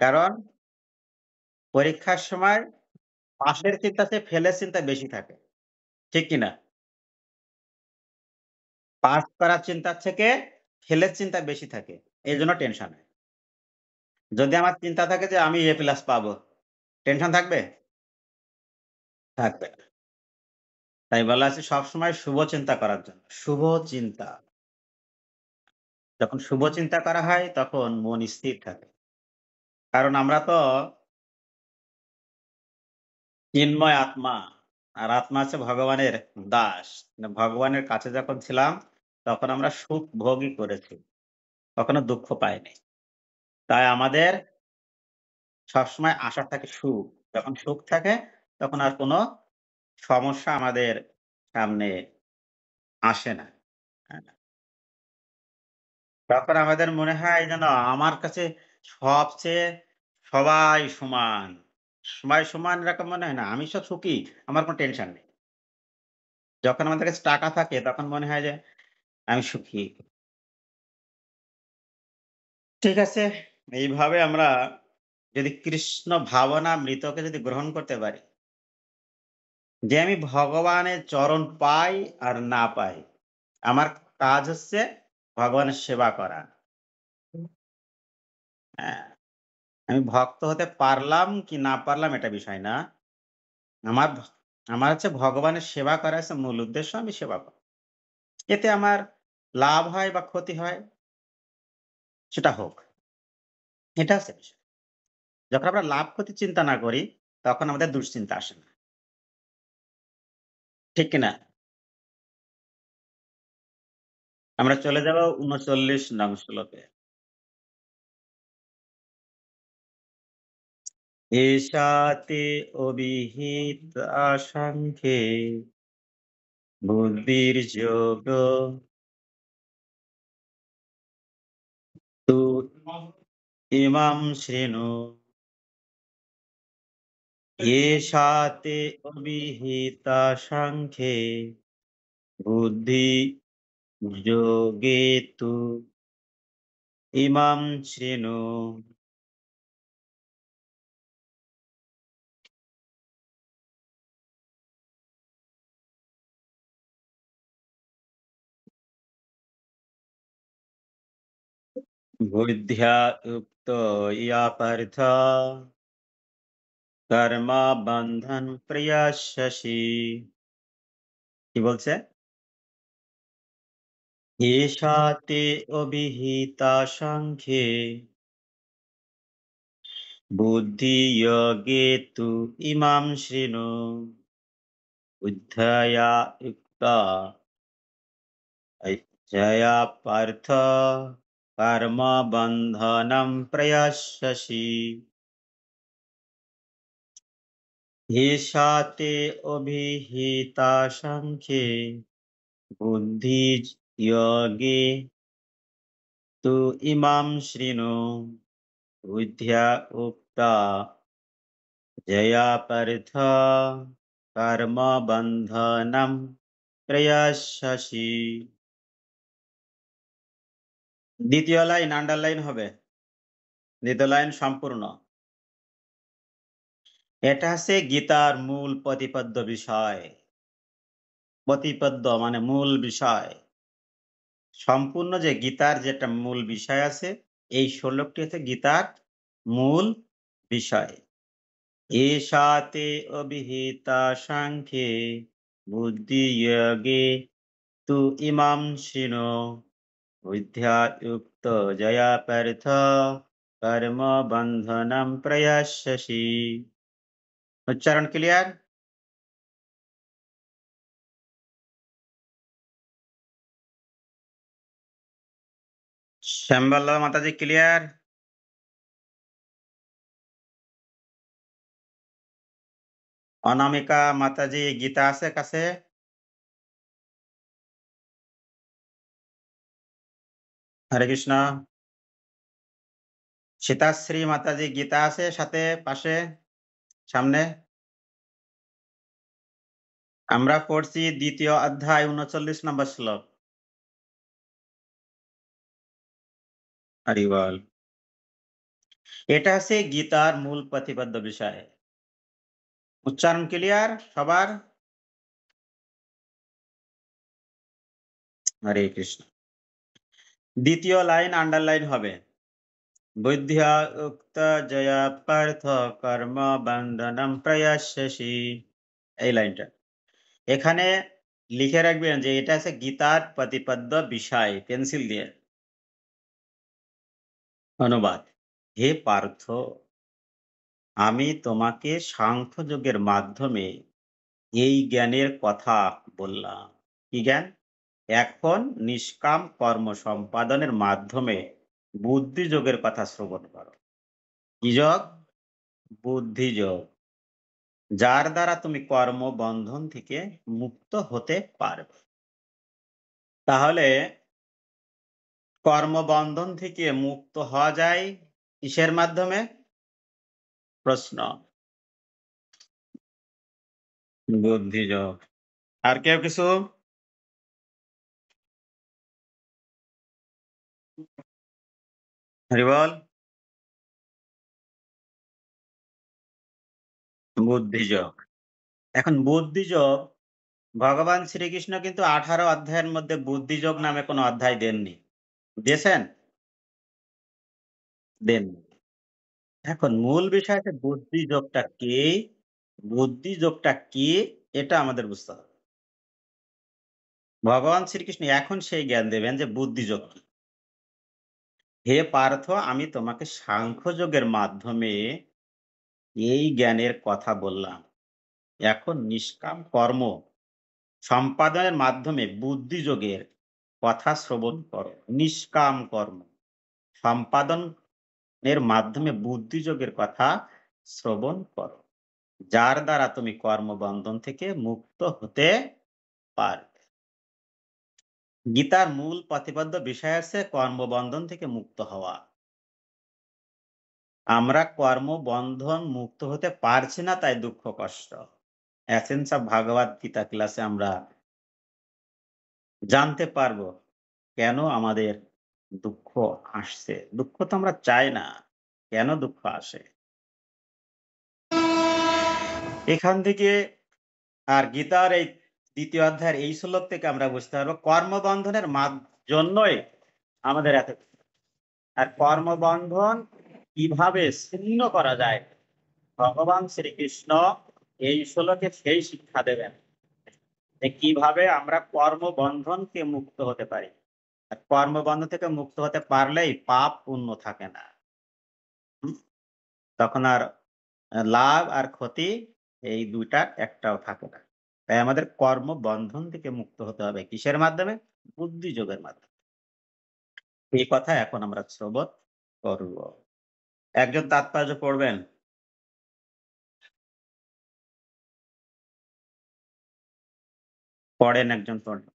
কারণ পরীক্ষার সময় পাসের চিন্তা চেয়ে ফেলের চিন্তা বেশি থাকে। ঠিক কিনা? পাস করার চিন্তার থেকে ফেলের চিন্তা বেশি থাকে। এজন্য টেনশন হয়। যদি আমার চিন্তা থাকে যে আমি A+ পাবো, টেনশন থাকবে? থাকবে না। তাই বলা আছে সবসময় শুভ চিন্তা করার জন্য। শুভ চিন্তা। যখন শুভ চিন্তা করা হয় তখন মন স্থির থাকে। কারণ আমরা তো চিন্ময় আত্মা। আর আত্মা হচ্ছে ভগবানের দাস। মানে ভগবানের কাছে যখন ছিলাম তখন আমরা সুখ ভোগই করেছি। কখনো দুঃখ পাইনি। তাই আমাদের সবসময় আশা থাকে সুখ। যখন সুখ থাকে তখন আর কোন সমস্যা আমাদের সামনে আসে না। হ্যাঁ? তখন আমাদের মনে হয় যেন আমার কাছে সবচেয়ে সবাই সমান। সবাই সমান এরকম মনে হয় না। আমি সব সুখী। আমার কোন টেনশন নেই। যখন আমাদের কাছে টাকা থাকে তখন মনে হয় যে আমি সুখী। ঠিক আছে? এইভাবে আমরা যদি কৃষ্ণ ভাবনামৃতকে যদি গ্রহণ করতে পারি, যে আমি ভগবানের চরণ পাই আর না পাই, আমার কাজ হচ্ছে ভগবানের সেবা করা। হ্যাঁ? আমি ভক্ত হতে পারলাম কি না পারলাম এটা বিষয় না। আমার ভ আমার হচ্ছে ভগবানের সেবা করা হচ্ছে মূল উদ্দেশ্য, আমি সেবা করব। এতে আমার লাভ হয় বা ক্ষতি হয় সেটা হোক। এটা হচ্ছে বিষয়। যখন আমরা লাভ ক্ষতি চিন্তা না করি, তখন আমাদের দুশ্চিন্তা আসে না। ঠিক কিনা? আমরা চলে যাব ৩৯ নং শ্লোকে। এষা তে অভিহিতা সাংখ্যে বুদ্ধির্যোগ তু ইমাম শৃণু এষা তে অভিহিতা সাংখ্যে বুদ্ধি যোগে তু ইমাম শৃণু। বুদ্ধ্যা উক্ত ইয়া পার্থ কর্ম বন্ধন প্রিয়াস্যসি। কি বলছে? এষা তে অভিহিতা সাংখ্যে বুদ্ধিযোগে তু ইমাম শৃণু বুদ্ধয়া যুক্তা জয়া পার্থ কর্ম বন্ধনম প্রয়াস্যসি। এষা তে অভিহিতা সাংখ্যে বুদ্ধিযোগে তু ইমাম শৃণু বুদ্ধ্যা উক্তা জয়া পার্থ কর্ম বন্ধনম প্রয়াস্যসি। দ্বিতীয় লাইন আন্ডারলাইন হবে। দ্বিতীয় লাইন সম্পূর্ণ। এটা হচ্ছে গীতার মূল প্রতিপাদ্য বিষয়। প্রতিপাদ্য মানে মূল বিষয়। সম্পূর্ণ যে গীতার যেটা মূল বিষয় আছে, এই শ্লোকটি হচ্ছে গীতার মূল বিষয়। এষা তে অভিহিতা সাংখ্যে বুদ্ধিযোগে তু ইমাম শৃণু বুদ্ধ্যা যুক্ত জয়া পার্থ কর্ম বন্ধনম প্রয়াস্যসি। উচ্চারণ ক্লিয়ার? শ্যামবাল্লা মাতাজি ক্লিয়ার? অনামিকা মাতাজি গীতা আছে কাছে? হরে কৃষ্ণ। সীতাশ্রী মাতাজি গীতা আছে সাথে পাশে সামনে? আমরা পড়ছি ২য় অধ্যায় ৩৯ নম্বর শ্লোক। হরি বল। এটা হচ্ছে গীতার মূল প্রতিপাদ্য বিষয়। উচ্চারণ ক্লিয়ার সবার? হরে কৃষ্ণ। ২য় লাইন আন্ডারলাইন হবে। বুদ্ধ্যা উক্ত জয়া পার্থ কর্ম বন্ধনম প্রয়াস্যসি। এই লাইনটা। এখানে লিখে রাখবেন যে এটা হচ্ছে গীতার প্রতিপাদ্য বিষয় পেন্সিল দিয়ে। অনুবাদ: হে পার্থ, আমি তোমাকে সাংখ্যযোগের মাধ্যমে এই জ্ঞানের কথা বললাম। কি জ্ঞান? এখন নিষ্কাম কর্ম সম্পাদনের মাধ্যমে বুদ্ধিযোগের কথা শ্রবণ করো। কি যোগ? বুদ্ধিযোগ। যার দ্বারা তুমি কর্মবন্ধন থেকে মুক্ত হতে পারবে। তাহলে কর্মবন্ধন থেকে মুক্ত হওয়া যায় কিসের মাধ্যমে? প্রশ্ন। বুদ্ধিযোগ। আর কেউ কিছু? হরি বল। বুদ্ধিযোগ। এখন বুদ্ধিযোগ, ভগবান শ্রীকৃষ্ণ কিন্তু 18 অধ্যায়ের মধ্যে বুদ্ধিযোগ নামে কোনো অধ্যায় দেননি। দিয়েছেন? দেননি। এখন মূল বিষয় হচ্ছে বুদ্ধিযোগটা কি? বুদ্ধিযোগটা কি? এটা আমাদের বুঝতে হবে। ভগবান শ্রীকৃষ্ণ এখন সেই জ্ঞান দেবেন যে বুদ্ধিযোগ কি? হে পার্থ, আমি তোমাকে সাংখ্যযোগের মাধ্যমে এই জ্ঞানের কথা বললাম। এখন নিষ্কাম কর্ম সম্পাদনের মাধ্যমে বুদ্ধিযোগের কথা শ্রবণ করো। নিষ্কাম কর্ম সম্পাদনের মাধ্যমে বুদ্ধিযোগের কথা শ্রবণ করো। যার দ্বারা তুমি কর্মবন্ধন থেকে মুক্ত হতে পারবে। গীতার মূল প্রতিপাদ্য বিষয় আছে কর্মবন্ধন থেকে মুক্ত হওয়া। আমরা কর্মবন্ধন মুক্ত হতে পারছি না, তাই দুঃখ কষ্ট। এসেন্স অফ ভাগবত গীতা ক্লাসে আমরা জানতে পারবো কেন আমাদের দুঃখ আসছে। দুঃখ তো আমরা চাই না, কেন দুঃখ আসে। এখান থেকে আর গীতার এই ২য় অধ্যায়ের এই শ্লোক থেকে আমরা বুঝতে পারবো কর্মবন্ধনের জন্যই আমাদের এত। আর কর্মবন্ধন কিভাবে ছিন্ন করা যায়, ভগবান শ্রীকৃষ্ণ এই শ্লোকে সেই শিক্ষা দেবেন যে কিভাবে আমরা কর্মবন্ধনকে মুক্ত হতে পারি। আর কর্মবন্ধন থেকে মুক্ত হতে পারলেই পাপ পুণ্য থাকে না। হুম? তখন আর লাভ আর ক্ষতি এই ২ টা একটাও থাকে না। তাই আমাদের কর্মবন্ধন থেকে মুক্ত হতে হবে কিসের মাধ্যমে? বুদ্ধিযোগের মাধ্যমে। এই কথা এখন আমরা শ্রবণ করব। একজন তাৎপর্য পড়বেন? পড়েন, একজন পড়েন।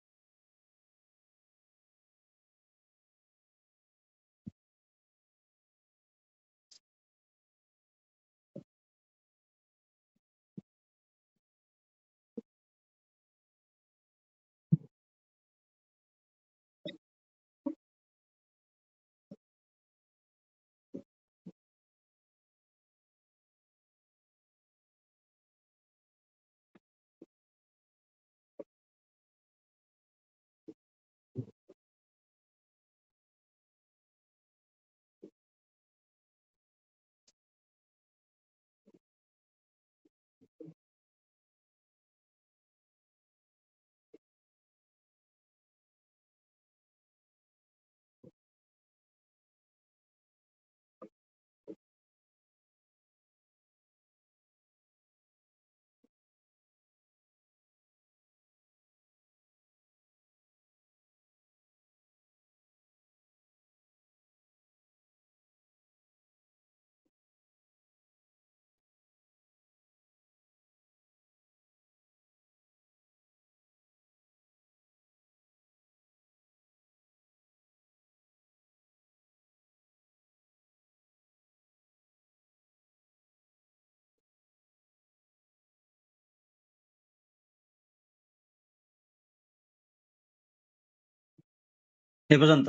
এই পর্যন্ত?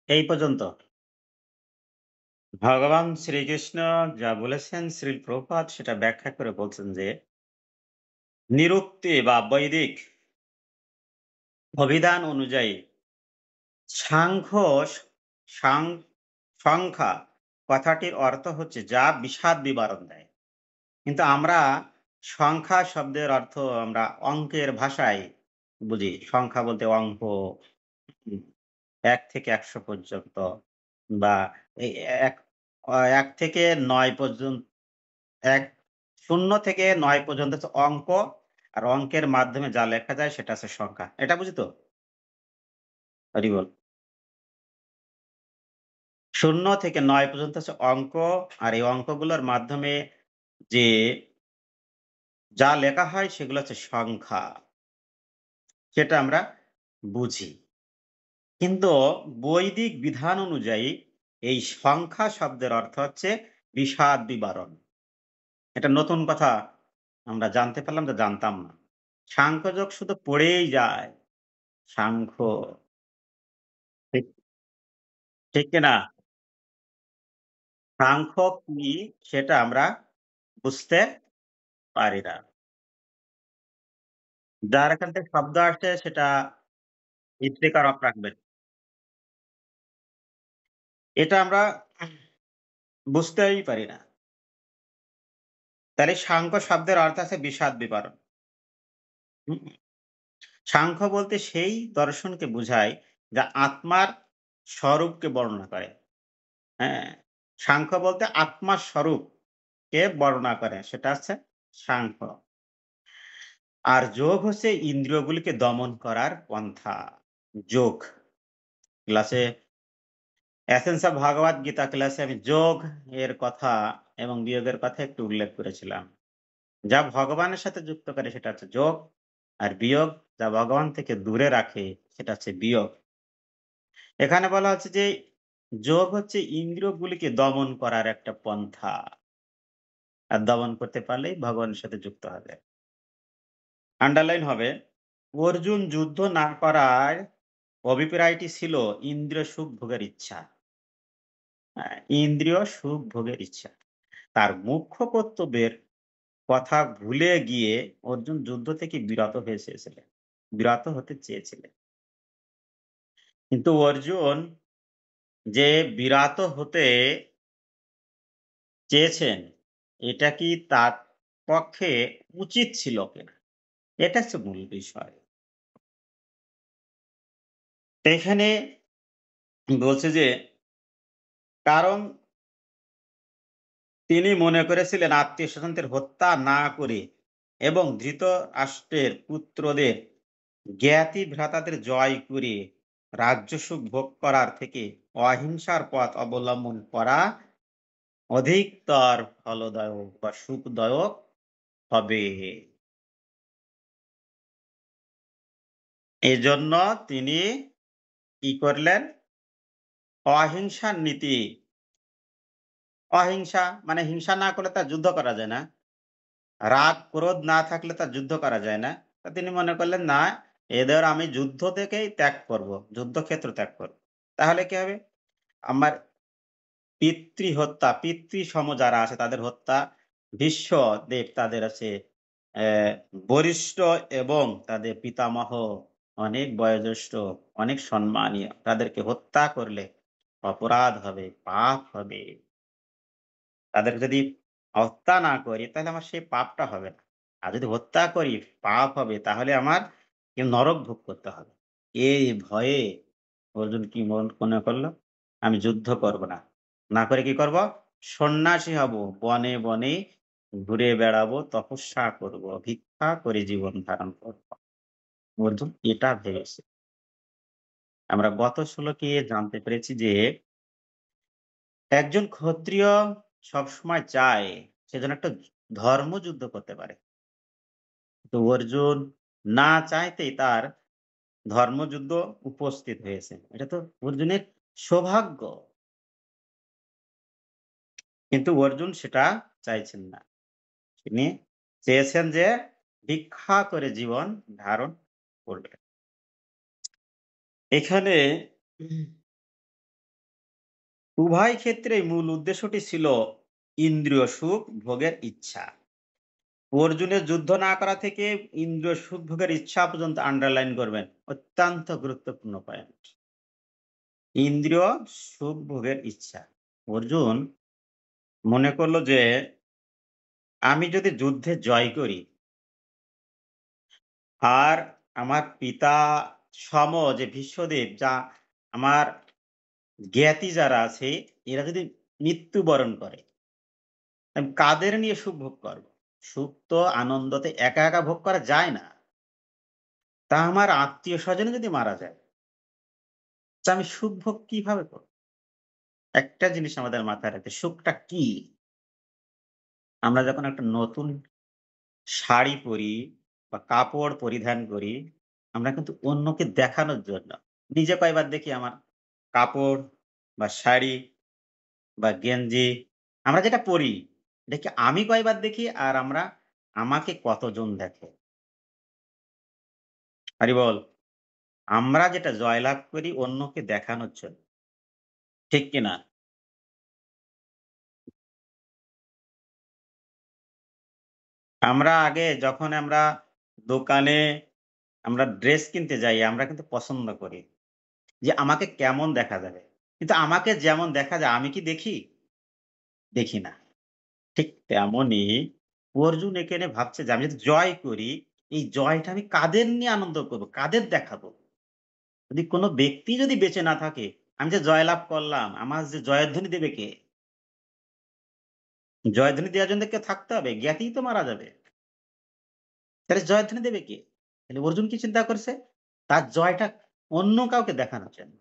এই পর্যন্ত? ভগবান শ্রীকৃষ্ণ যা বলেছেন শ্রীল প্রভুপাদ সেটা ব্যাখ্যা করে বলছেন যে নিরুক্তি বা বৈদিক অভিধান অনুযায়ী সাংখ্য সাং- সংখ্যা কথাটির অর্থ হচ্ছে যা বিষাদ বিবরণ দেয়। কিন্তু আমরা সংখ্যা শব্দের অর্থ আমরা অঙ্কের ভাষায় বুঝি। সংখ্যা বলতে অঙ্ক, উম, ১ থেকে ১০০ পর্যন্ত বা এই এক ১ থেকে ৯ পর্যন্ত, ১ ০ থেকে ৯ পর্যন্ত হচ্ছে অঙ্ক। আর অঙ্কের মাধ্যমে যা লেখা যায় সেটা হচ্ছে সংখ্যা। এটা বুঝি তো? হরি বল। ০ থেকে ৯ পর্যন্ত হচ্ছে অঙ্ক। আর এই অঙ্কগুলোর মাধ্যমে যে যা লেখা হয় সেগুলো হচ্ছে সংখ্যা। সেটা আমরা বুঝি। কিন্তু বৈদিক বিধান অনুযায়ী এই সংখ্যা শব্দের অর্থ হচ্ছে বিষাদ বিবরণ। এটা নতুন কথা আমরা জানতে পারলাম, যা জানতাম না। সাংখ্যযোগ শুধু পড়েই যায়। সাংখ্য, ঠিক, ঠিক কিনা? সাংখ্য কি সেটা আমরা বুঝতে পারি না। যার এখান থেকে শব্দ আসে সেটা স্পিকার অফ রাখবেন। এটা আমরা বুঝতেই পারি না। তাহলে সাংখ্য শব্দের অর্থ আছে বিষাদ বিবরণ। হুম? সাংখ্য বলতে সেই দর্শনকে বোঝায় যা আত্মার স্বরূপকে বর্ণনা করে। হ্যাঁ? সাংখ্য বলতে আত্মার স্বরূপকে বর্ণনা করে। সেটা হচ্ছে সাংখ্য। আর যোগ হচ্ছে ইন্দ্রিয়গুলিকে দমন করার পন্থা। যোগ ক্লাসে, এসেন্স অফ ভগবদ গীতা ক্লাসে আমি যোগ এর কথা এবং বিয়োগের কথা একটু উল্লেখ করেছিলাম। যা ভগবানের সাথে যুক্ত করে সেটা হচ্ছে যোগ। আর বিয়োগ যা ভগবান থেকে দূরে রাখে সেটা হচ্ছে বিয়োগ। এখানে বলা হচ্ছে যে যোগ হচ্ছে ইন্দ্রিয়গুলিকে দমন করার একটা পন্থা। আর দমন করতে পারলেই ভগবানের সাথে যুক্ত হবে। আন্ডারলাইন হবে, অর্জুন যুদ্ধ না করার অভিপ্রায়টি ছিল ইন্দ্রিয় সুখ ভোগের ইচ্ছা। ইন্দ্রিয় সুখ ভোগের ইচ্ছা। তার মুখ্য কর্তব্যের কথা ভুলে গিয়ে অর্জুন যুদ্ধ থেকে বিরত হতে চেয়েছিলেন। কিন্তু অর্জুন যে বিরত হতে চেয়েছেন, এটা কি তার পক্ষে উচিত ছিল কিনা? এটা হচ্ছে মূল বিষয়। তো এখানে বলছে যে, কারণ তিনি মনে করেছিলেন আত্মীয়-স্বজনদের হত্যা না করে এবং ধৃতরাষ্ট্রের পুত্রদের জ্ঞাতি-ভ্রাতাদের জয় করে রাজ্যসুখ ভোগ করার থেকে অহিংসার পথ অবলম্বন করা অধিকতর ফলদায়ক বা সুখদায়ক হবে। এজন্য তিনি কি করলেন? অহিংসার নীতি। অহিংসা মানে হিংসা না করলে তার যুদ্ধ করা যায় না। রাগ ক্রোধ না থাকলে তার যুদ্ধ করা যায় না। তো তিনি মনে করলেন না, এদের আমি যুদ্ধ থেকেই ত্যাগ করব। যুদ্ধক্ষেত্র ত্যাগ করব। তাহলে কি হবে? আমার পিতৃ হত্যা, পিতৃসম যারা আছে তাদের হত্যা, ভীষ্মদেব তাদের আছে বরিষ্ঠ এবং তাদের পিতামহ অনেক বয়োজ্যেষ্ঠ, অনেক সম্মানীয়। তাদেরকে হত্যা করলে অপরাধ হবে, পাপ হবে। তাদের যদি হত্যা না করি তাহলে আমার সেই পাপটা হবে না। আর যদি হত্যা করি পাপ হবে, তাহলে আমার নরক ভোগ করতে হবে। এই ভয়ে অর্জুন কি মনে করল? আমি যুদ্ধ করব না। না করে কি করব? সন্ন্যাসী হব। বনে, বনে ঘুরে বেড়াবো, তপস্যা করব, ভিক্ষা করে জীবন ধারণ করব। অর্জুন এটা ভেবেছে। আমরা গত শ্লোকে জানতে পেরেছি যে একজন ক্ষত্রিয় সবসময় চায় সে যেন একটা ধর্মযুদ্ধ করতে পারে। তো অর্জুন না চাইতেই তার ধর্মযুদ্ধ উপস্থিত হয়েছে। এটা তো অর্জুনের সৌভাগ্য। কিন্তু অর্জুন সেটা চাইছেন না। তিনি চেয়েছেন যে ভিক্ষা করে জীবন ধারণ করবেন। এখানে উভয় ক্ষেত্রেই মূল উদ্দেশ্যটি ছিল ইন্দ্রিয় সুখ ভোগের ইচ্ছা। অর্জুনের যুদ্ধ না করা থেকে ইন্দ্রিয় সুখ ভোগের ইচ্ছা পর্যন্ত আন্ডারলাইন করবেন। অত্যন্ত গুরুত্বপূর্ণ পয়েন্ট। ইন্দ্রিয় সুখ ভোগের ইচ্ছা। অর্জুন মনে করল যে আমি যদি যুদ্ধে জয় করি আর আমার পিতা সম যে ভীষ্মদেব যা আমার জ্ঞাতি যারা আছে এরা যদি মৃত্যুবরণ করে, আমি কাদের নিয়ে সুখ ভোগ করব? সুখ তো আনন্দতে একা, একা ভোগ করা যায় না। তা আমার আত্মীয়স্বজনও যদি মারা যায়, তা আমি সুখ ভোগ কিভাবে করব? একটা জিনিস আমাদের মাথায় রাখতে সুখটা কি? আমরা যখন একটা নতুন শাড়ি পরি বা কাপড় পরিধান করি, আমরা কিন্তু অন্যকে দেখানোর জন্য। নিজে কয়বার দেখি আমার কাপড় বা শাড়ি বা গেঞ্জি আমরা যেটা পরি, এটা কি আমি কয়বার দেখি আর আমাকে কতজন দেখে? হরিবল! আমরা যেটা জয়লাভ করি অন্যকে দেখানোর জন্য। ঠিক কিনা? আমরা আগে যখন আমরা দোকানে আমরা ড্রেস কিনতে যাই, আমরা কিন্তু পছন্দ করি যে আমাকে কেমন দেখা যাবে। কিন্তু আমাকে যেমন দেখা যায় আমি কি দেখি? দেখি না। ঠিক তেমনই অর্জুন এখানে ভাবছে যে আমি যদি জয় করি, এই জয়টা আমি কাদের নিয়ে আনন্দ করব? কাদের দেখাবো? যদি কোন ব্যক্তি যদি বেঁচে না থাকে, আমি যে জয়লাভ করলাম, আমার যে জয়ধ্বনি দেবে কে? জয়ধ্বনি দেওয়ার জন্য কেউ থাকতে হবে। জ্ঞাতিই তো মারা যাবে। তাহলে জয়ধ্বনি দেবে কে? তাহলে অর্জুন কি চিন্তা করছে? তার জয়টা অন্য কাউকে দেখানোর জন্য।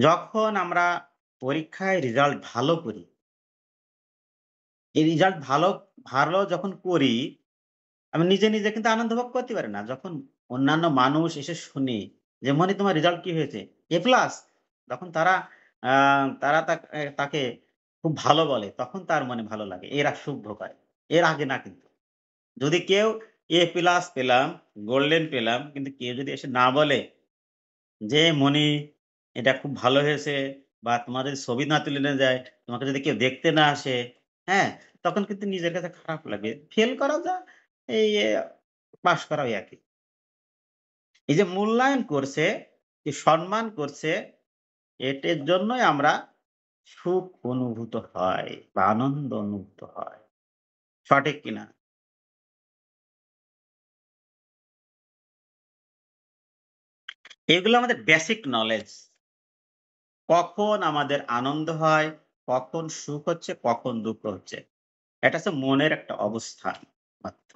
যখন আমরা পরীক্ষায় রেজাল্ট ভালো করি, এই রেজাল্ট ভালো যখন করি, আমি নিজে, নিজে কিন্তু আনন্দ ভোগ করতে পারি না। যখন অন্যান্য মানুষ এসে শুনে যে, "মনি তোমার রেজাল্ট কি হয়েছে?" "এ প্লাস।" তখন আ তাকে খুব ভালো বলে। তখন তার মনে ভালো লাগে। এরা সুখ ভোগ হয়। এর আগে না কিন্তু। যদি কেউ এ প্লাস পেলাম, গোল্ডেন পেলাম, কিন্তু কেউ যদি এসে না বলে যে, "মনি এটা খুব ভালো হয়েছে" বা তোমার যদি ছবি না তুলে নিয়ে যায়, তোমাকে যদি কেউ দেখতে না আসে, হ্যাঁ? তখন কিন্তু নিজের কাছে খারাপ লাগে। ফেল করা যা এই পাস করা ওই একই। এই যে মূল্যায়ন করছে, যে সম্মান করছে, এটার জন্যই আমরা সুখ অনুভূত হয় বা আনন্দ অনুভূত হয়। সঠিক কিনা? এগুলো আমাদের বেসিক নলেজ। কখন আমাদের আনন্দ হয়, কখন সুখ হচ্ছে, কখন দুঃখ হচ্ছে। এটা হচ্ছে মনের একটা অবস্থান মাত্র।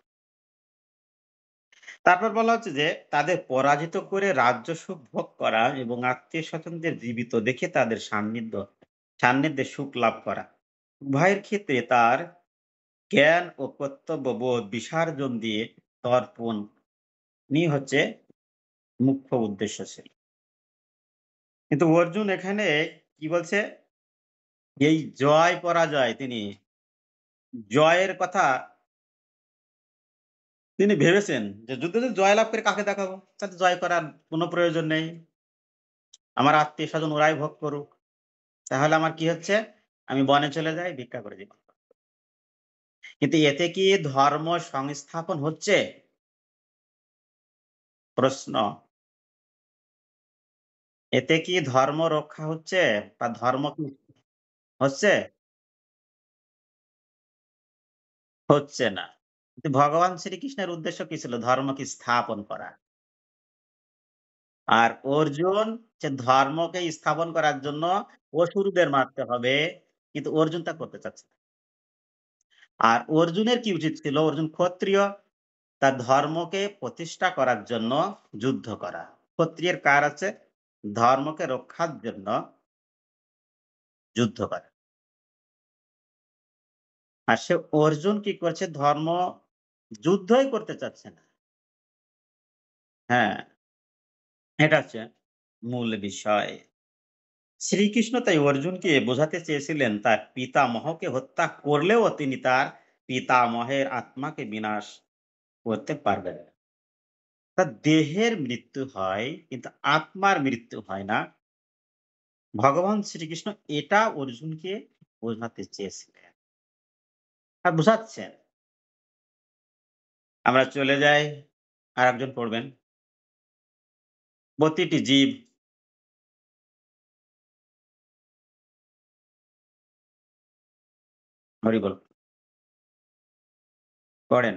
তারপর বলা হচ্ছে যে, তাদের পরাজিত করে রাজ্য সুখ ভোগ করা এবং আত্মীয়স্বজনদের জীবিত দেখে তাদের সান্নিধ্যে সুখ লাভ করা। উভয়ের ক্ষেত্রে তার জ্ঞান ও কর্তব্যবোধ বিসর্জন দিয়ে তর্পণই হচ্ছে মুখ্য উদ্দেশ্য ছিল। কিন্তু অর্জুন এখানে কি বলছে? এই জয় পরাজয় জয়ের কথা তিনি ভেবেছেন যে যুদ্ধে যদি জয়লাভ করে কাকে দেখাবো? তাতে জয় করার কোন প্রয়োজন নেই। আমার আত্মীয়স্বজন ওরাই ভোগ করুক। তাহলে আমার কি হচ্ছে? আমি বনে চলে যাই, ভিক্ষা করে জীবন কাটাই। কিন্তু এতে কি ধর্ম সংস্থাপন হচ্ছে? প্রশ্ন। এতে কি ধর্ম রক্ষা হচ্ছে? বা ধর্ম কি হচ্ছে? হচ্ছে না। কিন্তু ভগবান শ্রীকৃষ্ণের উদ্দেশ্য কি ছিল? ধর্মকে স্থাপন করা। আর অর্জুন সে ধর্মকে স্থাপন করার জন্য অসুরদের মারতে হবে। কিন্তু অর্জুন তা করতে চাচ্ছে না। আর অর্জুনের কি উচিত ছিল? অর্জুন ক্ষত্রিয়। তার ধর্মকে প্রতিষ্ঠা করার জন্য যুদ্ধ করা। ক্ষত্রিয়ের কাজ আছে ধর্মকে রক্ষার জন্য যুদ্ধ করা। আর সে অর্জুন কি করছে? যুদ্ধই করতে চাচ্ছে না। হ্যাঁ, এটা হচ্ছে মূল বিষয়। শ্রীকৃষ্ণ তাই অর্জুনকে বোঝাতে চেয়েছিলেন তার পিতামহকে হত্যা করলেও তিনি তার পিতামহের আত্মাকে বিনাশ করতে পারবেন না। তার দেহের মৃত্যু হয় কিন্তু আত্মার মৃত্যু হয় না। ভগবান শ্রীকৃষ্ণ এটা অর্জুনকে বোঝাতে চেয়েছিলেন। আর বোঝাচ্ছেন। আমরা চলে যাই, আরেকজন পড়বেন। প্রতিটি জীব হরি বল পড়েন।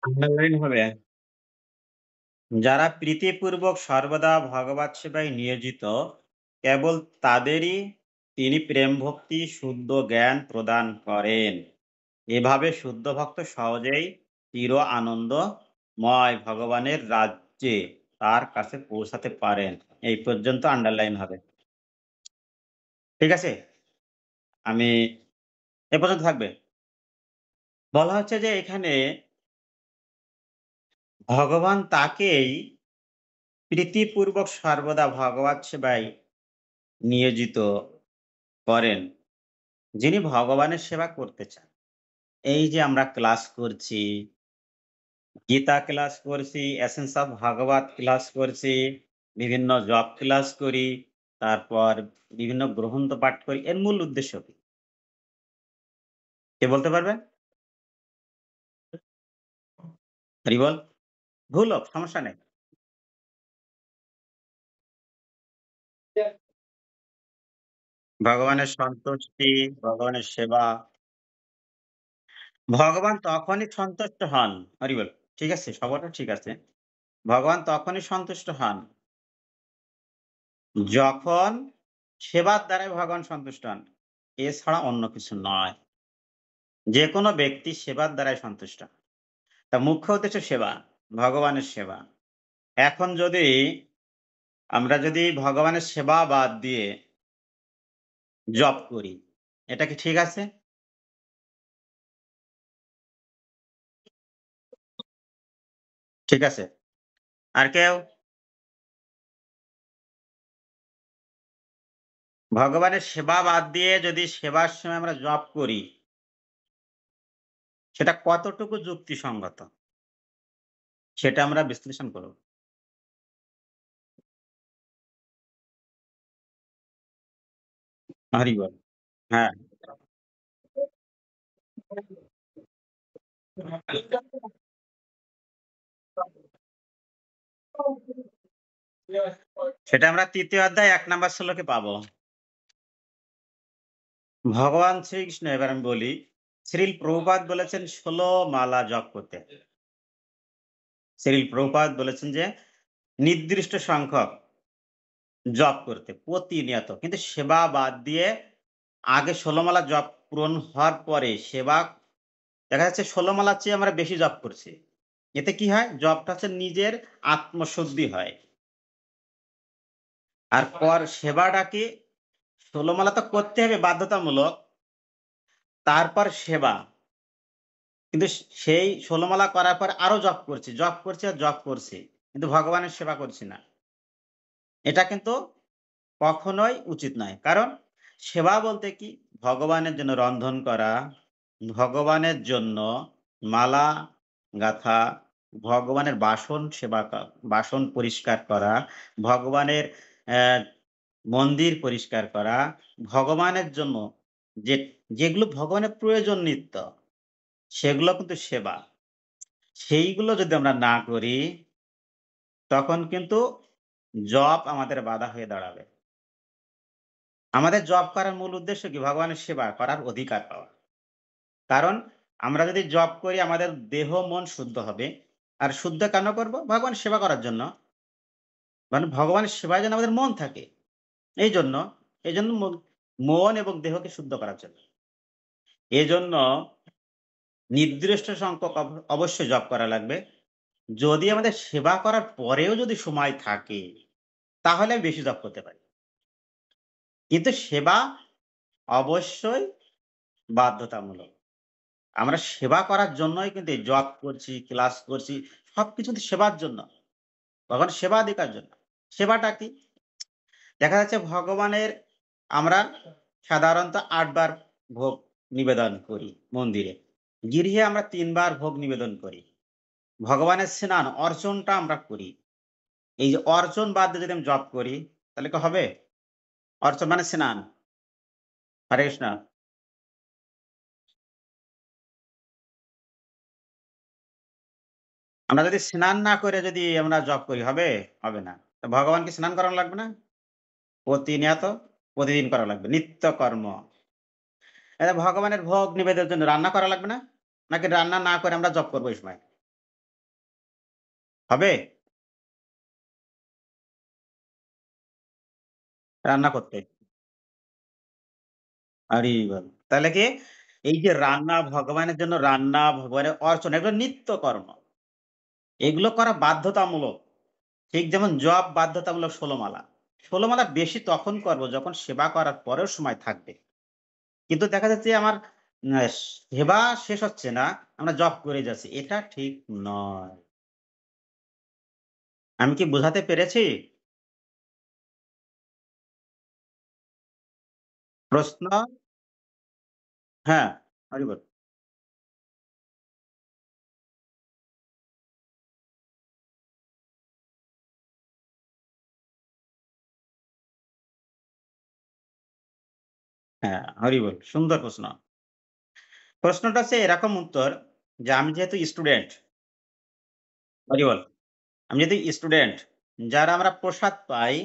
আন্ডারলাইন হবে। যারা প্রীতিপূর্বক সর্বদা ভগবৎ সেবায় নিয়োজিত, কেবল তাদেরই তিনি প্রেম ভক্তি শুদ্ধ জ্ঞান প্রদান করেন। এভাবে শুদ্ধ ভক্ত সহজেই চির আনন্দময় ভগবানের রাজ্যে তার কাছে পৌঁছাতে পারেন। এই পর্যন্ত আন্ডারলাইন হবে। ঠিক আছে? আমি এ পর্যন্ত থাকবে। বলা হচ্ছে যে এখানে ভগবান তাকেই প্রীতিপূর্বক সর্বদা ভগবৎ সেবায় নিয়োজিত করেন, যিনি ভগবানের সেবা করতে চান। এই যে আমরা ক্লাস করছি, গীতা ক্লাস করছি, এসেন্স অফ ভাগবত ক্লাস করছি, বিভিন্ন জব ক্লাস করি, তারপর বিভিন্ন গ্রন্থ পাঠ করি। এর মূল উদ্দেশ্য কি? কে বলতে পারবেন? হরি বল। ভুল হোক, সমস্যা নেই। ভগবানের সন্তুষ্টি, ভগবানের সেবা। ভগবান তখনই সন্তুষ্ট হন। হরি বল। ঠিক আছে, সবটা ঠিক আছে। ভগবান তখনই সন্তুষ্ট হন যখন সেবার দ্বারাই ভগবান সন্তুষ্ট হন। এছাড়া অন্য কিছু নয়। যেকোনো ব্যক্তি সেবার দ্বারাই সন্তুষ্ট হন। তা মুখ্য উদ্দেশ্য সেবা, ভগবানের সেবা। এখন যদি আমরা যদি ভগবানের সেবা বাদ দিয়ে জপ করি, এটা কি ঠিক আছে? ঠিক আছে। আর কেউ? ভগবানের সেবা বাদ দিয়ে যদি সেবার সময় আমরা জপ করি, সেটা কতটুকু যুক্তিসঙ্গত? সেটা আমরা বিশ্লেষণ করব। হরি বল। হ্যাঁ। সেটা আমরা ৩য় অধ্যায় ১ নাম্বার শ্লোকে পাবো। ভগবান শ্রীকৃষ্ণ, এবার আমি বলি, শ্রীল প্রভুপাদ বলেছেন ১৬ মালা জপ করতে। শ্রীল প্রভুপাদ বলেছেন যে নির্দিষ্ট সংখ্যক জপ করতে প্রতিনিয়ত। কিন্তু সেবা বাদ দিয়ে আগে ১৬ মালা জপ পূরণ হওয়ার পরে সেবা দেখা যাচ্ছে ১৬ মালার চেয়ে আমরা বেশি জপ করছি। এতে কি হয়? জপটা হচ্ছে নিজের আত্মশুদ্ধি হয়। আর সেবাটা কি ১৬ মালা তো করতে হবে বাধ্যতামূলক। তারপর সেবা। কিন্তু সেই ১৬ মালা করার পর আরো জপ করছি, জপ করছি আর জপ করছি। কিন্তু ভগবানের সেবা করছি না। এটা কিন্তু কখনোই উচিত নয়। কারণ সেবা বলতে কি? ভগবানের জন্য রন্ধন করা, ভগবানের জন্য মালা গাঁথা, ভগবানের বাসন সেবা বাসন পরিষ্কার করা, ভগবানের অ্যা মন্দির পরিষ্কার করা, ভগবানের জন্য যে যেগুলো ভগবানের প্রয়োজন নিত্য, সেগুলো কিন্তু সেবা। সেইগুলো যদি আমরা না করি, তখন কিন্তু জপ আমাদের বাধা হয়ে দাঁড়াবে। আমাদের জপ করার মূল উদ্দেশ্য কি? ভগবানের সেবা করার অধিকার পাওয়া। কারণ আমরা যদি জপ করি আমাদের দেহ মন শুদ্ধ হবে। আর শুদ্ধ কেন করব? ভগবানের সেবা করার জন্য। মানে ভগবানের সেবায় যেন আমাদের মন থাকে। এইজন্য, এইজন্য মন এবং দেহকে শুদ্ধ করার জন্য। এজন্য নির্দিষ্ট সংখ্যক অবশ্যই জপ করা লাগবে। যদি আমাদের সেবা করার পরেও যদি সময় থাকে, তাহলে আমি বেশি জপ করতে পারি। কিন্তু সেবা অবশ্যই বাধ্যতামূলক। আমরা সেবা করার জন্যই কিন্তু এই জব করছি, ক্লাস করছি। সবকিছু কিন্তু সেবার জন্য। ভগবানের সেবাধিকার জন্য। সেবাটা কি? দেখা যাচ্ছে ভগবানের আমরা সাধারণত ৮ বার ভোগ নিবেদন করি মন্দিরে। গৃহে আমরা ৩ বার ভোগ নিবেদন করি। ভগবানের স্নান অর্চনটা আমরা করি। এই যে অর্চন বাদ দিয়ে যদি আমি জপ করি, তাহলে কি হবে? অর্চন মানে স্নান। হরে কৃষ্ণ। আমরা যদি স্নান না করে যদি আমরা জপ করি হবে? হবে না। তো ভগবানকে স্নান করানো লাগবে না? প্রতিনিয়ত, প্রতিদিন করা লাগবে। নিত্য কর্ম। ভগবানের ভোগ নিবেদনের জন্য রান্না করা লাগবে না? নাকি রান্না না করে আমরা জপ করব এই সময়? হবে? রান্না করতে। হরি বল। তাহলে কি এই যে রান্না, ভগবানের জন্য রান্না, ভগবানের অর্চনা এগুলো নিত্য কর্ম। এগুলো করা বাধ্যতামূলক। ঠিক যেমন জপ বাধ্যতামূলক ১৬ মালা। ১৬ মালা বেশি তখন করব যখন সেবা করার পরেও সময় থাকবে। কিন্তু দেখা যাচ্ছে আমার সেবা শেষ হচ্ছে না, আমরা জপ করে যাচ্ছি। এটা ঠিক নয়। আমি কি বোঝাতে পেরেছি? প্রশ্ন? হ্যাঁ, হরি বল। হ্যাঁ, হরি বল। সুন্দর প্রশ্ন। প্রশ্নটা হচ্ছে এরকম উত্তর যে আমি যেহেতু স্টুডেন্ট, হরি বল। আমি যেহেতু স্টুডেন্ট, যারা আমরা প্রসাদ পাই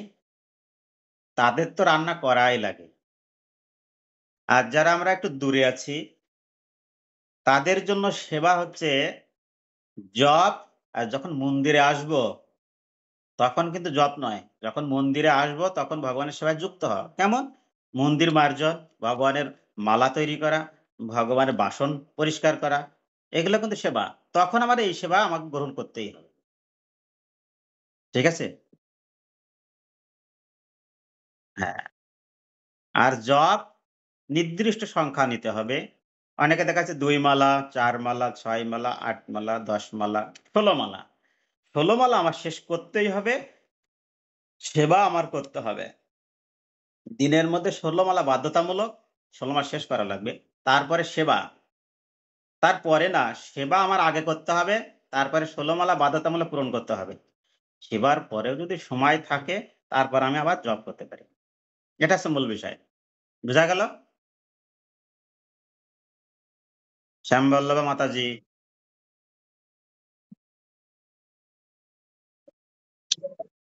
তাদের তো রান্না করাই লাগে। আর যারা আমরা একটু দূরে আছি, তাদের জন্য সেবা হচ্ছে জপ। আর যখন মন্দিরে আসবো, তখন কিন্তু জপ নয়। যখন মন্দিরে আসবো, তখন ভগবানের সেবায় যুক্ত হওয়া। কেমন? মন্দির মার্জন, ভগবানের মালা তৈরি করা, ভগবানের বাসন পরিষ্কার করা, এগুলো কিন্তু সেবা। তখন আমার এই সেবা আমাকে গ্রহণ করতেই হবে। ঠিক আছে? হ্যাঁ। আর জপ নির্দিষ্ট সংখ্যা নিতে হবে। অনেকে দেখা যাচ্ছে ২ মালা, ৪ মালা, ৬ মালা, ৮ মালা, ১০ মালা, ১৬ মালা। ১৬ মালা আমার শেষ করতেই হবে, সেবা আমার করতে হবে। দিনের মধ্যে ১৬ মালা বাধ্যতামূলক, ১৬ মাস শেষ করা লাগবে। তারপরে সেবা। তারপরে না, সেবা আমার আগে করতে হবে, তারপরে ১৬ মালা বাধ্যতামূলক পূরণ করতে হবে। সেবার পরেও যদি সময় থাকে, তারপর আমি আবার জব করতে পারি। এটা হচ্ছে মূল বিষয়। বুঝা গেল? শ্যামবল্লভা মাতাজি।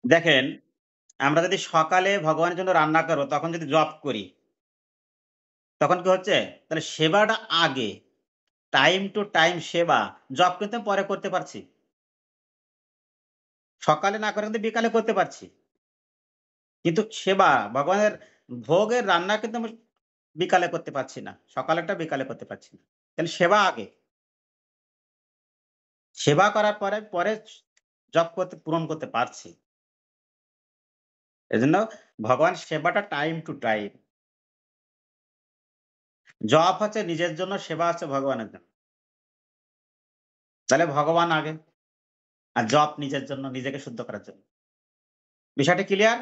দেখেন, আমরা যদি সকালে ভগবানের জন্য রান্না করব, তখন যদি জপ করি, তখন কি হচ্ছে? তাহলে সেবাটা আগে। টাইম টু টাইম সেবা। জব কিন্তু আমি পরে করতে পারছি। সকালে না করে কিন্তু বিকালে করতে পারছি। কিন্তু সেবা, ভগবানের ভোগের রান্না কিন্তু আমি বিকালে করতে পারছি না। সকালেরটা বিকালে করতে পারছি না। তাহলে সেবা আগে। সেবা করার পরে জব করতে পূরণ করতে পারছি। এজন্য ভগবান সেবাটা টাইম টু টাইম। জপ হচ্ছে নিজের জন্য, সেবা হচ্ছে ভগবানের জন্য। তাহলে ভগবান আগে। আর জপ নিজের জন্য, নিজেকে শুদ্ধ করার জন্য। বিষয়টা ক্লিয়ার?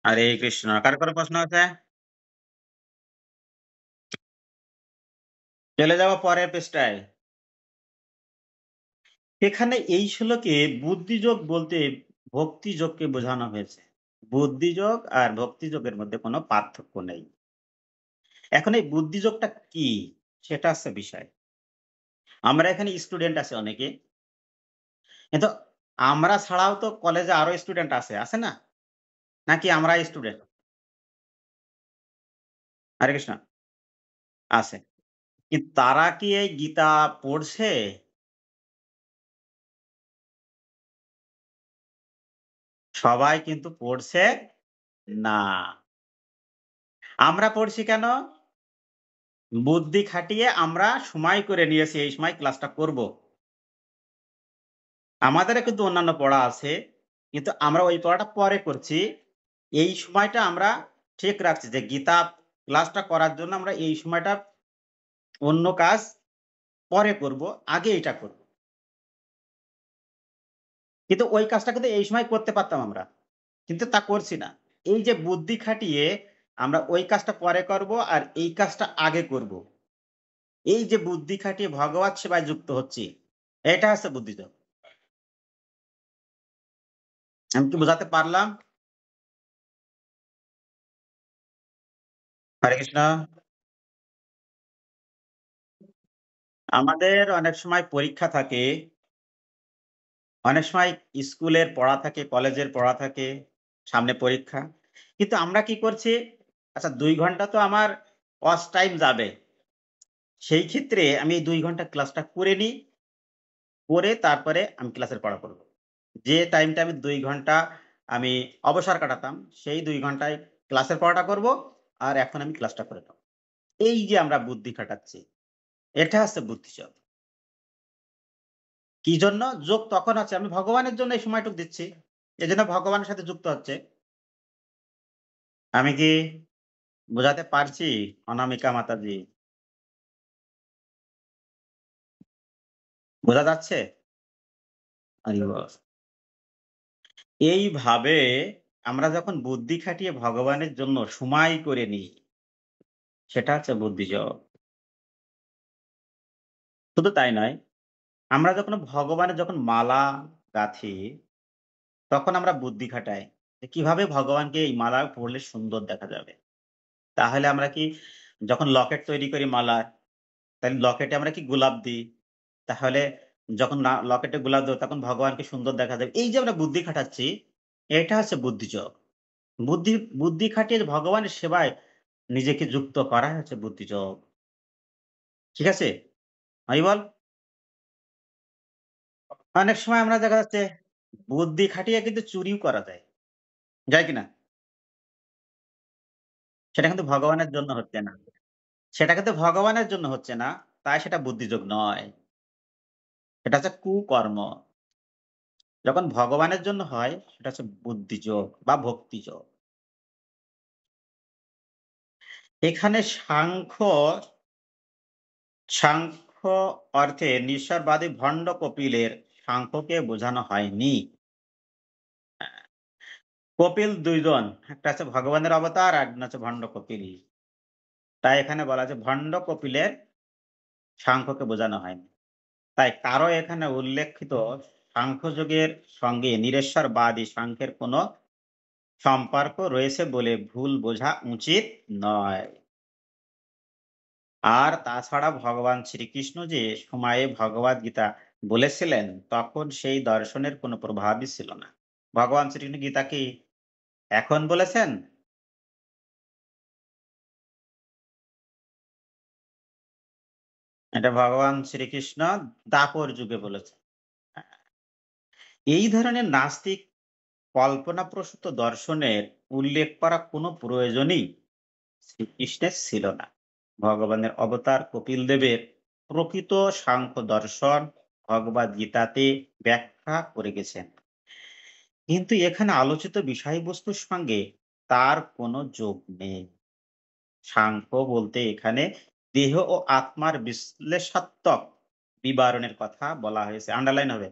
হরে কৃষ্ণ। কার কোনো প্রশ্ন আছে? চলে যাব পরের পৃষ্ঠায়। এখানে এই শ্লোকে বুদ্ধিযোগ বলতে ভক্তিযোগকে বোঝানো হয়েছে। বুদ্ধিযোগ আর ভক্তিযোগের মধ্যে কোনো পার্থক্য নেই। এখন এই বুদ্ধিযোগটা কি? সেটা হচ্ছে বিষয়। আমরা এখানে স্টুডেন্ট আছি অনেকে। কিন্তু আমরা ছাড়াও তো কলেজে আরো স্টুডেন্ট আছে, আছে না? নাকি আমরাই স্টুডেন্ট? হরে কৃষ্ণ। আছে। কিন্তু তারা কি এই গীতা পড়ছে? সবাই কিন্তু পড়ছে না। আমরা পড়ছি কেন? বুদ্ধি খাটিয়ে আমরা সময় করে নিয়েছি এই সময় ক্লাসটা করব। আমাদেরও কিন্তু অন্যান্য পড়া আছে। কিন্তু আমরা ওই পড়াটা পরে করছি। এই সময়টা আমরা ঠিক রাখছি যে গীতা ক্লাসটা করার জন্য আমরা এই সময়টা অন্য কাজ পরে করব, আগে এটা করব। কিন্তু ওই কাজটা কিন্তু এই সময় করতে পারতাম আমরা। কিন্তু তা করছি না। এই যে বুদ্ধি খাটিয়ে আমরা ওই কাজটা পরে করব আর এই কাজটা আগে করব। এই যে বুদ্ধি খাটিয়ে ভগবত সেবায় যুক্ত হচ্ছি, এটা হচ্ছে বুদ্ধিযোগ। আমি কি বোঝাতে পারলাম? হরে কৃষ্ণ। আমাদের অনেক সময় পরীক্ষা থাকে, অনেক সময় স্কুলের পড়া থাকে, কলেজের পড়া থাকে, সামনে পরীক্ষা। কিন্তু আমরা কি করছি? আচ্ছা ২ ঘন্টা তো আমার ওয়াচ টাইম যাবে। সেই ক্ষেত্রে আমি এই ২ ঘন্টা ক্লাসটা করে নিই। করে তারপরে আমি ক্লাসের পড়া করব। যে টাইমটা আমি ২ ঘন্টা আমি অবসর কাটাতাম, সেই ২ ঘন্টায় ক্লাসের পড়াটা করব। আর এখন আমি ক্লাসটা করে নেব। এই যে আমরা বুদ্ধি খাটাচ্ছি, এটা হচ্ছে বুদ্ধিযোগ। কি জন্য? যোগ তখন আছে আমি ভগবানের জন্য এই সময়টুকু দিচ্ছি। এজন্য ভগবানের সাথে যুক্ত হচ্ছে। আমি কি বোঝাতে পারছি অনামিকা মাতাজি? বোঝা যাচ্ছে? হরি বল। এইভাবে আমরা যখন বুদ্ধি খাটিয়ে ভগবানের জন্য সময় করে নিই, সেটা হচ্ছে বুদ্ধিযোগ। শুধু তাই নয়, আমরা যখন ভগবানের মালা গাঁথি, তখন আমরা বুদ্ধি খাটাই যে কিভাবে ভগবানকে এই মালা পরলে সুন্দর দেখা যাবে। তাহলে আমরা কি যখন লকেট তৈরি করি মালার, তাহলে লকেটে আমরা কি গোলাপ দিই। তাহলে যখন না লকেটে গোলাপ দেব তখন ভগবানকে সুন্দর দেখা যাবে। এই যে আমরা বুদ্ধি খাটাচ্ছি, এটা হচ্ছে বুদ্ধিযোগ। বুদ্ধি বুদ্ধি খাটিয়ে যে ভগবানের সেবায় নিজেকে যুক্ত করাই হচ্ছে বুদ্ধিযোগ। ঠিক আছে? আমি বল? অনেক সময় আমরা দেখা যাচ্ছে বুদ্ধি খাটিয়ে কিন্তু চুরিও করা যায়। যায় কিনা? সেটা কিন্তু ভগবানের জন্য হচ্ছে না। সেটা কিন্তু ভগবানের জন্য হচ্ছে না। তাই সেটা বুদ্ধিযোগ নয়। এটা হচ্ছে কুকর্ম। যখন ভগবানের জন্য হয় সেটা হচ্ছে বুদ্ধিযোগ বা ভক্তিযোগ। এখানে সাংখ্য অর্থে নিঃস্বারবাদী ভণ্ড কপিলের সাংখ্যকে বোঝানো হয়নি। কপিল ২ জন। একটা হচ্ছে ভগবানের অবতার, আরেকজন হচ্ছে ভণ্ড কপিল। তাই এখানে বলা হয়েছে ভণ্ড কপিলের সাংখ্যকে বোঝানো হয়নি। তাই কারো এখানে উল্লেখিত সাংখ্যযোগের সঙ্গে নিরেশ্বরবাদী সাংখ্যের কোনো সম্পর্ক রয়েছে বলে ভুল বোঝা উচিত নয়। আর তাছাড়া ভগবান শ্রীকৃষ্ণ যে সময়ে ভগবদ্গীতা বলেছিলেন, তখন সেই দর্শনের কোনো প্রভাবই ছিল না। ভগবান শ্রীকৃষ্ণ গীতা কি এখন বলেছেন? এটা ভগবান শ্রীকৃষ্ণ দ্বাপর যুগে বলেছেন। এই ধরনের নাস্তিক কল্পনাপ্রসূত দর্শনের উল্লেখ করা কোনো প্রয়োজনই শ্রীকৃষ্ণের ছিল না। ভগবানের অবতার কপিল দেবের প্রকৃত সাংখ্য দর্শন ভগবদ গীতাতে ব্যাখ্যা করে গেছেন। কিন্তু এখানে আলোচিত বিষয়বস্তুর সঙ্গে তার কোনো যোগ নেই। সাংখ্য বলতে এখানে দেহ ও আত্মার বিশ্লেষাত্মক বিবরণের কথা বলা হয়েছে। আন্ডারলাইন হবে।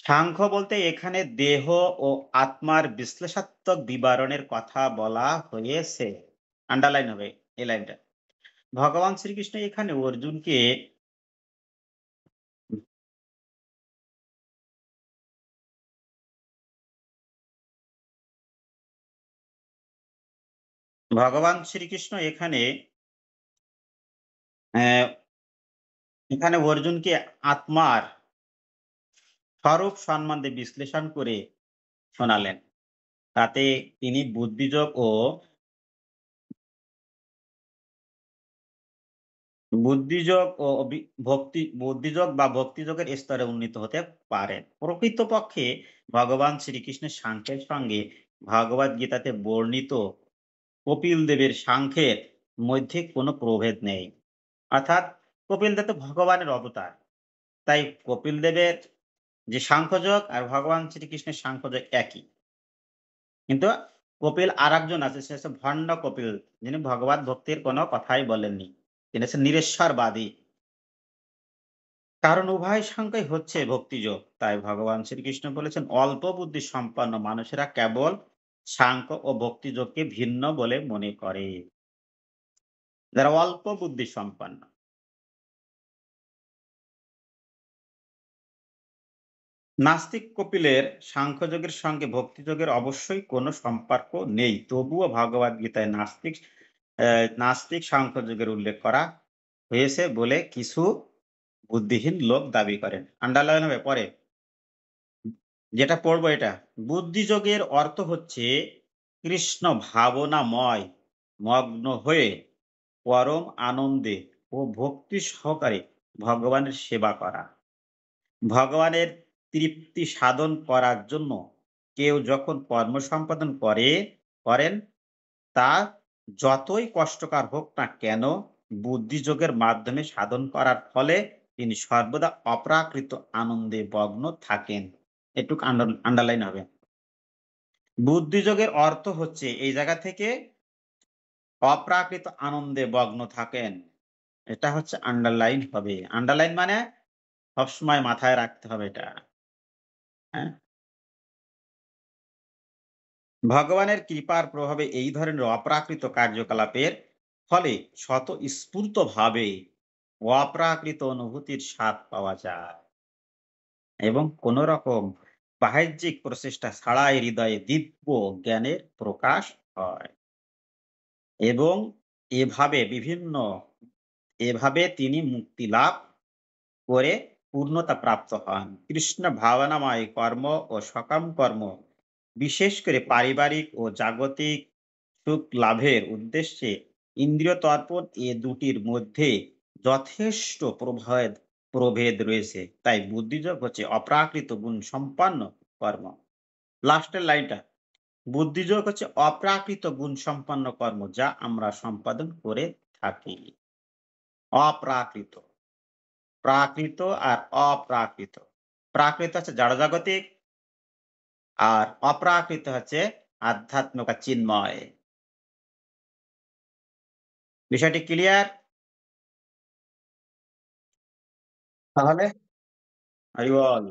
সাংখ্য বলতে এখানে দেহ ও আত্মার বিশ্লেষাত্মক বিবরণের কথা বলা হয়েছে। আন্ডারলাইন হবে এই লাইনটা। ভগবান শ্রীকৃষ্ণ এখানে অর্জুনকে ভগবান শ্রীকৃষ্ণ আহ, এখানে অর্জুনকে আত্মার স্বরূপ সম্বন্ধে বিশ্লেষণ করে শোনালেন। তাতে তিনি বুদ্ধিযোগ ও বুদ্ধিযোগ বা ভক্তিযোগের স্তরে উন্নীত হতে পারেন। প্রকৃতপক্ষে ভগবান শ্রীকৃষ্ণের সাংখ্যের সঙ্গে ভগবদ গীতাতে বর্ণিত কপিল দেবের সাংখ্যের মধ্যে কোনো প্রভেদ নেই। অর্থাৎ কপিল দেব তো ভগবানের অবতার। তাই কপিল দেবের যে সাংখ্যযোগ আর ভগবান শ্রীকৃষ্ণের সাংখ্যযোগ একই। কিন্তু কপিল আরেকজন আছে, সে হচ্ছে ভণ্ড কপিল, যিনি ভগবত ভক্তির কোনো কথাই বলেননি। তিনি হচ্ছেন নিরেশ্বরবাদী। কারণ উভয় সংখ্যাই হচ্ছে ভক্তিযোগ। তাই ভগবান শ্রীকৃষ্ণ বলেছেন অল্প বুদ্ধি সম্পন্ন মানুষেরা কেবল সাংখ্য ও ভক্তিযোগকে ভিন্ন বলে মনে করে। যারা অল্প বুদ্ধি সম্পন্ন। নাস্তিক কপিলের সাংখ্যযোগের সঙ্গে ভক্তিযোগের অবশ্যই কোনো সম্পর্ক নেই। তবুও ভগবদ গীতায় নাস্তিক সাংখ্যযোগের উল্লেখ করা হয়েছে বলে কিছু বুদ্ধিহীন লোক দাবি করেন। আন্ডারলাইন হবে পরে। যেটা পড়বো এটা। বুদ্ধিযোগের অর্থ হচ্ছে কৃষ্ণ ভাবনাময় মগ্ন হয়ে পরম আনন্দে ও ভক্তি সহকারে ভগবানের সেবা করা। ভগবানের তৃপ্তি সাধন করার জন্য কেউ যখন কর্ম সম্পাদন করেন, তা যতই কষ্টকর হোক না কেন, বুদ্ধিযোগের মাধ্যমে সাধন করার ফলে তিনি সর্বদা অপ্রাকৃত আনন্দে মগ্ন থাকেন। এটুক আন্ডারলাইন হবে। বুদ্ধিযোগের অর্থ হচ্ছে এই জায়গা থেকে অপ্রাকৃত আনন্দে মগ্ন থাকেন। এটা হচ্ছে আন্ডারলাইন হবে। আন্ডারলাইন মানে সবসময় মাথায় রাখতে হবে এটা। হ্যাঁ? ভগবানের কৃপার প্রভাবে এই ধরনের অপ্রাকৃত কার্যকলাপের ফলে স্বতঃস্ফূর্তভাবে অপ্রাকৃত অনুভূতির স্বাদ পাওয়া যায় এবং কোন রকম বাহ্যিক প্রচেষ্টা ছাড়াই হৃদয়ে দিব্য জ্ঞানের প্রকাশ হয় এবং এভাবে বিভিন্ন এভাবে তিনি মুক্তি লাভ করে পূর্ণতা প্রাপ্ত হন। কৃষ্ণ ভাবনাময় কর্ম ও সকাম কর্ম বিশেষ করে পারিবারিক ও জাগতিক সুখ লাভের উদ্দেশ্যে ইন্দ্রিয় তর্পণ এ দুটির মধ্যে যথেষ্ট প্রভেদ রয়েছে। তাই বুদ্ধিযোগ হচ্ছে অপ্রাকৃত গুণ সম্পন্ন কর্ম। লাস্টের লাইনটা, বুদ্ধিযোগ হচ্ছে অপ্রাকৃত গুণ সম্পন্ন কর্ম যা আমরা সম্পাদন করে থাকি। অপ্রাকৃত, প্রাকৃত আর অপ্রাকৃত। প্রাকৃত হচ্ছে জড়জাগতিক, আর অপ্রাকৃত হচ্ছে আধ্যাত্মিক আর চিন্ময়। বিষয়টি ক্লিয়ার? তাহলে হরি বল।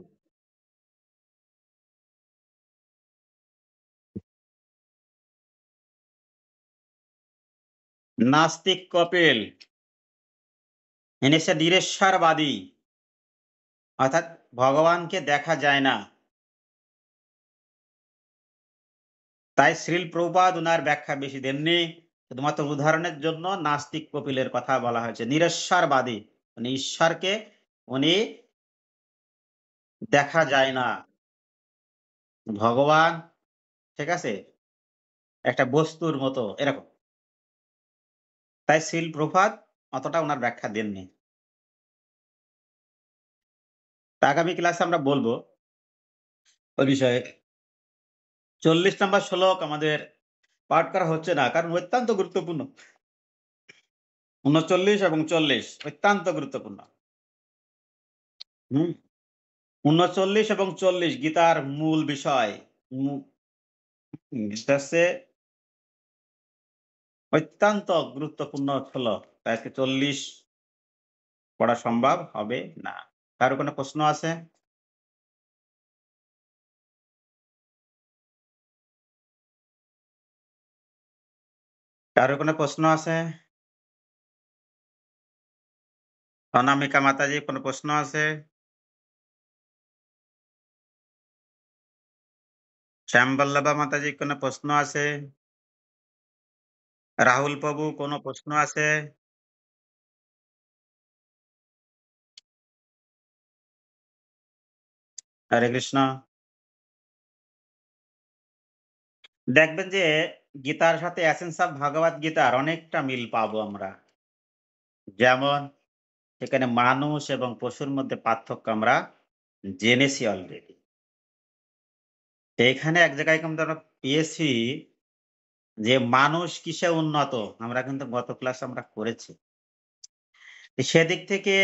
নাস্তিক কপিল ইনি হচ্ছে নিরেশ্বরবাদী, অর্থাৎ ভগবানকে দেখা যায় না। তাই শ্রীল প্রভুপাদ উনার ব্যাখ্যা বেশি দেননি। শুধুমাত্র উদাহরণের জন্য নাস্তিক কপিলের কথা বলা হয়েছে। নিরেশ্বরবাদী মানে ঈশ্বরকে উনি দেখা যায় না। ভগবান, ঠিক আছে, একটা বস্তুর মতো এরকম। তাই শ্রীল প্রভুপাদ অতটা উনার ব্যাখ্যা দেননি। তা আগামী ক্লাসে আমরা বলবো ওই বিষয়ে। ৪০ নম্বর শ্লোক আমাদের পাঠ করা হচ্ছে না, কারণ অত্যন্ত গুরুত্বপূর্ণ। ৩৯ এবং ৪০ অত্যন্ত গুরুত্বপূর্ণ। হুম, ৩৯ এবং ৪০ গীতার মূল বিষয়। এটা হচ্ছে অত্যন্ত গুরুত্বপূর্ণ শ্লোক। তাই আজকে ৪০ পড়া সম্ভব হবে না। কারো কোনো প্রশ্ন আছে? কারো কোনো প্রশ্ন আছে? অনামিকা মাতাজি কোনো প্রশ্ন আছে? শ্যামবল্লভা মাতাজি কোনো প্রশ্ন আছে? রাহুল প্রভু কোনো প্রশ্ন আছে? হরে কৃষ্ণ। দেখবেন যে গীতার সাথে এসেন্স অফ ভগবত গীতার অনেকটা মিল পাবো আমরা। যেমন সেখানে মানুষ এবং পশুর মধ্যে পার্থক্য আমরা জেনেছি অলরেডি। এখানে এক জায়গায় কিন্তু আমরা পেয়েছি যে মানুষ কিসে উন্নত, আমরা কিন্তু গত ক্লাস আমরা করেছি। সেদিক থেকে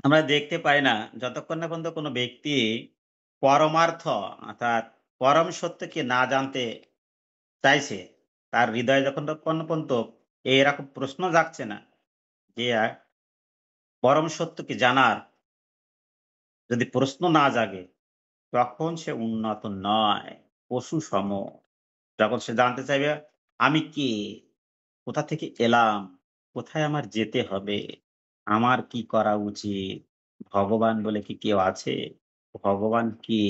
আমরা দেখতে পাই না যতক্ষণ না পর্যন্ত কোনো ব্যক্তি পরমার্থ অর্থাৎ পরম সত্যকে না জানতে চাইছে, তার হৃদয়ে যতক্ষণ পর্যন্ত এরকম প্রশ্ন জাগছে না যে পরম সত্যকে জানার যদি প্রশ্ন না জাগে, তখন সে উন্নত নয়, পশু সম। যখন সে জানতে চাইবে আমি কে? কোথা থেকে এলাম? কোথায় আমার যেতে হবে? আমার কি করা উচিত? ভগবান বলে কি কেউ আছে? ভগবান কে?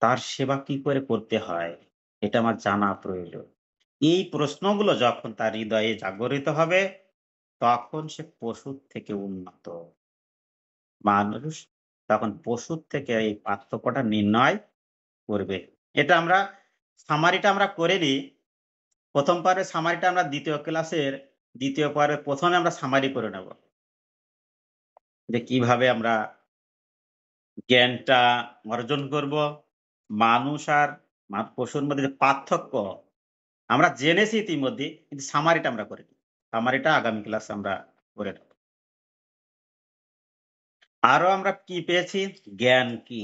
তার সেবা কি করে করতে হয়? এটা আমার জানা প্রয়োজন। এই প্রশ্নগুলো যখন তার হৃদয়ে জাগরিত হবে, তখন সে পশুর থেকে উন্নত। মানুষ তখন পশুর থেকে এই পার্থক্যটা নির্ণয় করবে। এটা আমরা সামারিটা আমরা করে নিই। ১ম পর্বের সামারিটা আমরা ২য় ক্লাসের ২য় পর্বে ১ম এ আমরা সামারি করে নেব। যে কিভাবে আমরা জ্ঞানটা অর্জন করব। মানুষ আর পশুর মধ্যে যে পার্থক্য আমরা জেনেছি ইতিমধ্যে, কিন্তু সামারিটা আমরা করে নিই। সামারিটা আগামী ক্লাসে আমরা করে নেব। আরো আমরা কি পেয়েছি? জ্ঞান কি?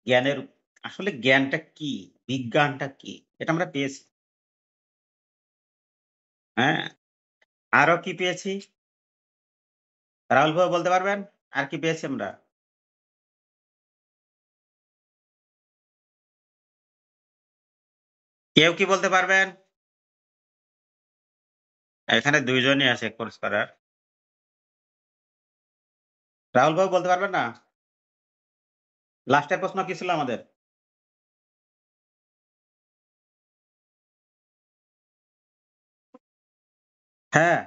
জ্ঞানের আসলে জ্ঞানটা কি? বিজ্ঞানটা কি? এটা আমরা পেয়েছি। হ্যাঁ? আরো কি পেয়েছি? রাহুল ভাই বলতে পারবেন? আর কি পেয়েছি আমরা? কেউ কি বলতে পারবেন? এখানে ২ জনই আছে কোর্স করার। রাহুল ভাই বলতে পারবেন না? লাস্টের প্রশ্ন কি ছিল আমাদের? হ্যাঁ,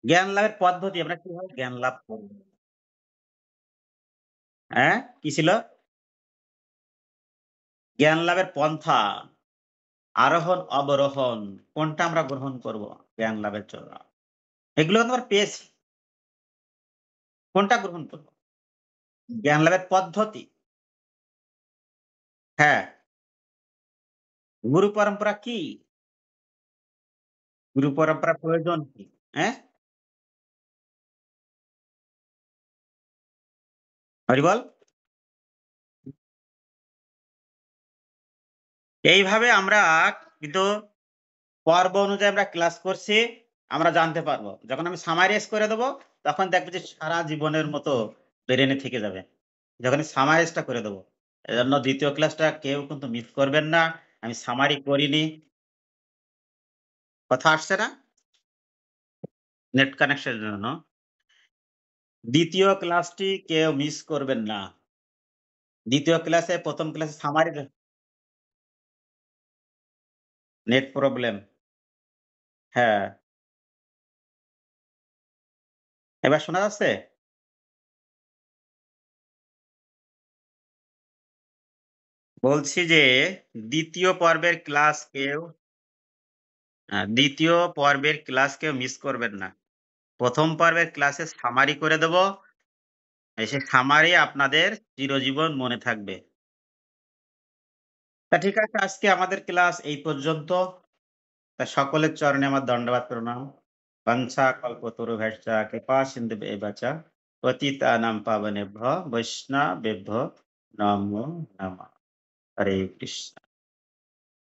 জ্ঞান লাভের পদ্ধতি আমরা কিভাবে জ্ঞান লাভ করব? হ্যাঁ? কি ছিল? জ্ঞান লাভের পন্থা, আরোহণ, অবরোহণ কোনটা আমরা গ্রহণ করব জ্ঞান লাভের জন্য? এগুলো তো আমরা পেয়েছি। কোনটা গ্রহণ করব? জ্ঞান লাভের পদ্ধতি। হ্যাঁ, গুরু পরম্পরা কি? গুরু পরম্পরার প্রয়োজন কি? হ্যাঁ? হরি বল? এইভাবে আমরা কিন্তু পর্ব অনুযায়ী আমরা ক্লাস করছি, আমরা জানতে পারবো। যখন আমি সামারাইজ করে দেব, তখন দেখবে যে সারা জীবনের মতো ব্রেইনে থেকে যাবে। যখন সামারাইজটা করে দেব। এজন্য ২য় ক্লাসটা কেউ কিন্তু মিস করবেন না। আমি সামারি করিনি। কথা আসছে না? নেট কানেকশনের জন্য। ২য় ক্লাসটি কেউ মিস করবেন না। ২য় ক্লাসে ১ম ক্লাসে সামারি নেট প্রবলেম। হ্যাঁ, এবার শোনা যাচ্ছে? বলছি যে ২য় পর্বের ক্লাস কেউ ২য় পর্বের ক্লাস কেউ মিস করবেন না। ১ম পর্বের ক্লাসে সামারি করে দেব। সেই সামারি আপনাদের চিরজীবন মনে থাকবে। তা ঠিক আছে, আজকে আমাদের ক্লাস এই পর্যন্ত। তা সকলের চরণে আমার দণ্ডবাদ প্রণাম। বাঞ্ছা কল্পতরুভ্যশ্চ কৃপা সিন্ধুবেব চ পতিতানাং পাবনেভ্যো বৈষ্ণবেভ্যো নমো নমঃ। হরে কৃষ্ণ।